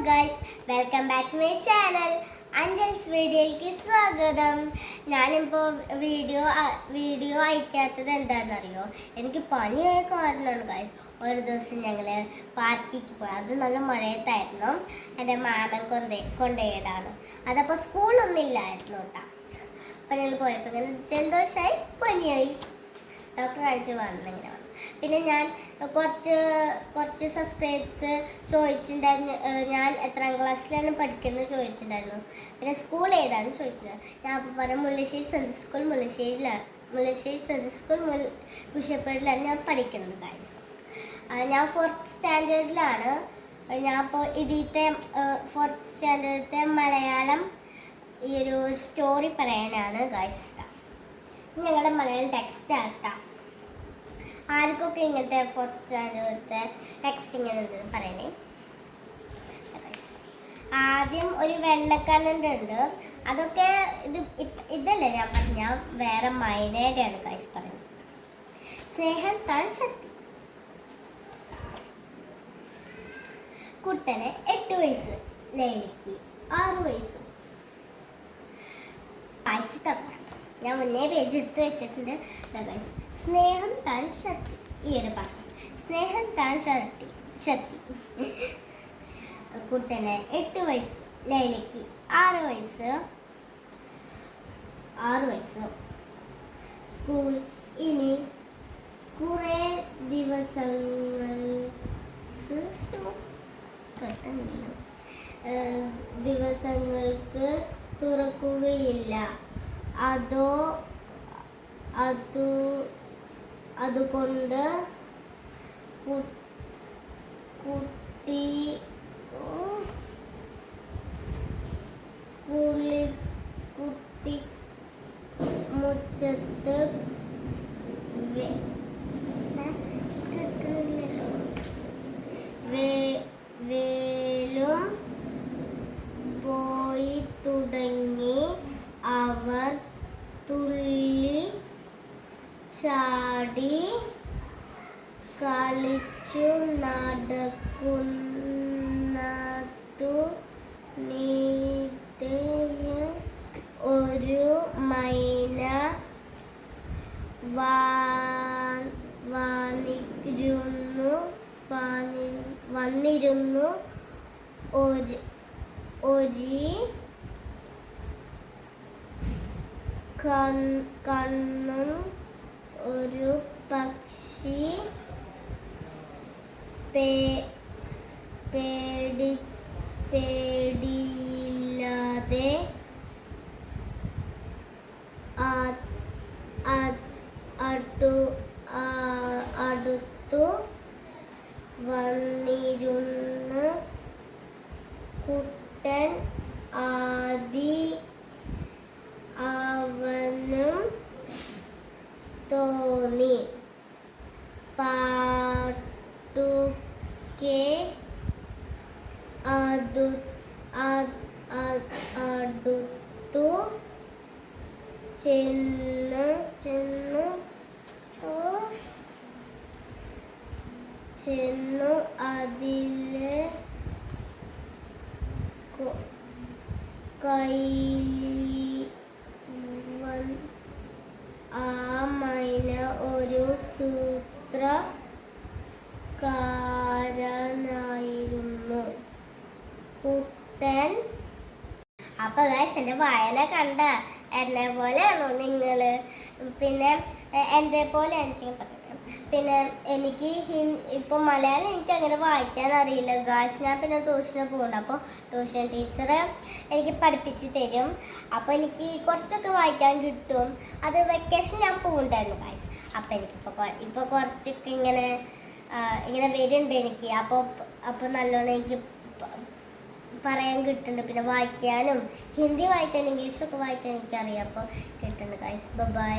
Guys, welcome back to my channel. Anjal's വീഡിയോയിലേക്ക് സ്വാഗതം. ഞാനിപ്പോൾ വീഡിയോ അയക്കാത്തത് എന്താണെന്നറിയോ? എനിക്ക് പനിയായ കാരണമാണ് ഗൈസ്. ഒരു ദിവസം ഞങ്ങൾ പാർക്കിലേക്ക് പോയി. അത് നല്ല മഴയത്തായിരുന്നു. എൻ്റെ മാമൻ കൊണ്ടുപോയതാണ്. അതപ്പോൾ സ്കൂളൊന്നും ഇല്ലായിരുന്നു കേട്ടോ. അപ്പം ഞങ്ങൾ പോയപ്പോൾ ഇങ്ങനെ ജലദോഷമായി പനിയായി. ഡോക്ടർ കാണിച്ച് വന്നിങ്ങനെ വന്നു. പിന്നെ ഞാൻ കുറച്ച് സബ്സ്ക്രൈബ്സ് ചോദിച്ചിട്ടുണ്ടായിരുന്നു. ഞാൻ എത്രാം ക്ലാസ്സിലാണ് പഠിക്കുന്നത് ചോദിച്ചിട്ടുണ്ടായിരുന്നു. പിന്നെ സ്കൂൾ ഏതാണെന്ന് ചോദിച്ചിട്ടുണ്ടായിരുന്നു. ഞാൻ അപ്പോൾ പറഞ്ഞു Mullassery central school Mullassery central school കുശപ്പേടിലാണ് ഞാൻ പഠിക്കുന്നത് ഗൈസ്. ഞാൻ 4th സ്റ്റാൻഡേർഡിലാണ്. ഞാൻ ഇപ്പോൾ ഇതിലത്തെ 4th സ്റ്റാൻഡേർഡത്തെ മലയാളം ഈ ഒരു സ്റ്റോറി പറയാനാണ് ഗൈസ്. ഞങ്ങളുടെ മലയാളം ടെക്സ്റ്റ് ആക്കാം. ആർക്കൊക്കെ ഇങ്ങനത്തെ 4th സ്റ്റാൻഡേർഡത്തെ ടെക്സ്റ്റ് ഇങ്ങനെ ഉണ്ട് പറയണേ. ആദ്യം ഒരു വെണ്ണക്കണ്ണൻ്റെ ഉണ്ട്. അതൊക്കെ ഇതല്ലേ ഞാൻ വേറെ മൈനയുടെയാണ് ഗൈസ് പറയുന്നത്. സ്നേഹം താൻ ശക്തി. കുട്ടന് 8 വയസ്സ്, ലൈലിക്ക് 6 വയസ്സ്. വായിച്ചു തരണം. ഞാൻ മുന്നേ പേജ് എടുത്ത് വെച്ചിട്ടുണ്ട് ഗൈസ്. സ്നേഹം താൻ ശക്തി. ഈ ഒരു പാട്ട് സ്നേഹം താൻ ശക്തി. കുട്ടന് 8 വയസ്സ്, ലൈലയ്ക്ക് 6 വയസ്സ്. സ്കൂൾ ഇനി കുറേ ദിവസങ്ങൾക്ക് തുറക്കുകയില്ല. അതുകൊണ്ട് കുട്ടി മുറ്റത്ത് വേലും പോയി തുടങ്ങി. അവർ തുള്ളി ചാടി കളിച്ചു നടക്കുന്നതു നീതിന് ഒരു മൈന വന്നിരുന്നു. കണ്ണും ഒരു പക്ഷി പേടിയില്ലാതെ അടുത്തു വന്നിരുന്നു. കുട്ടൻ അവനും തോന്നി. പാട്ടുക്കെ അടുത്തു ചെന്നു അതിലെ ആ മൈന ഒരു സൂത്രക്കാരനായിരുന്നു. കുട്ടൻ. അപ്പൊ ഗൈസ്, എൻ്റെ വായന കണ്ട എന്നെ പോലെയാണോ നിങ്ങള്? പിന്നെ എൻ്റെ പോലെ പറഞ്ഞു. പിന്നെ എനിക്ക് ഇപ്പം മലയാളം എനിക്ക് അങ്ങനെ വായിക്കാൻ അറിയില്ല ഗൈസ്. ഞാൻ പിന്നെ ട്യൂഷന് പോകുന്നുണ്ട്. അപ്പോൾ ട്യൂഷൻ ടീച്ചർ എനിക്ക് പഠിപ്പിച്ച് തരും. അപ്പോൾ എനിക്ക് കുറച്ചൊക്കെ വായിക്കാൻ കിട്ടും. അത് വെക്കേഷൻ ഞാൻ പോകുന്നുണ്ടായിരുന്നു ഗൈസ്. അപ്പോൾ എനിക്കിപ്പോൾ കുറച്ചൊക്കെ ഇങ്ങനെ വരുന്നുണ്ട് എനിക്ക്. അപ്പോൾ നല്ലോണം എനിക്ക് പറയാൻ കിട്ടുന്നുണ്ട്. പിന്നെ വായിക്കാനും ഹിന്ദി വായിക്കാനും ഇംഗ്ലീഷൊക്കെ വായിക്കാൻ എനിക്കറിയാം. അപ്പോൾ കിട്ടുന്നുണ്ട് ഗൈസ്. ബൈ.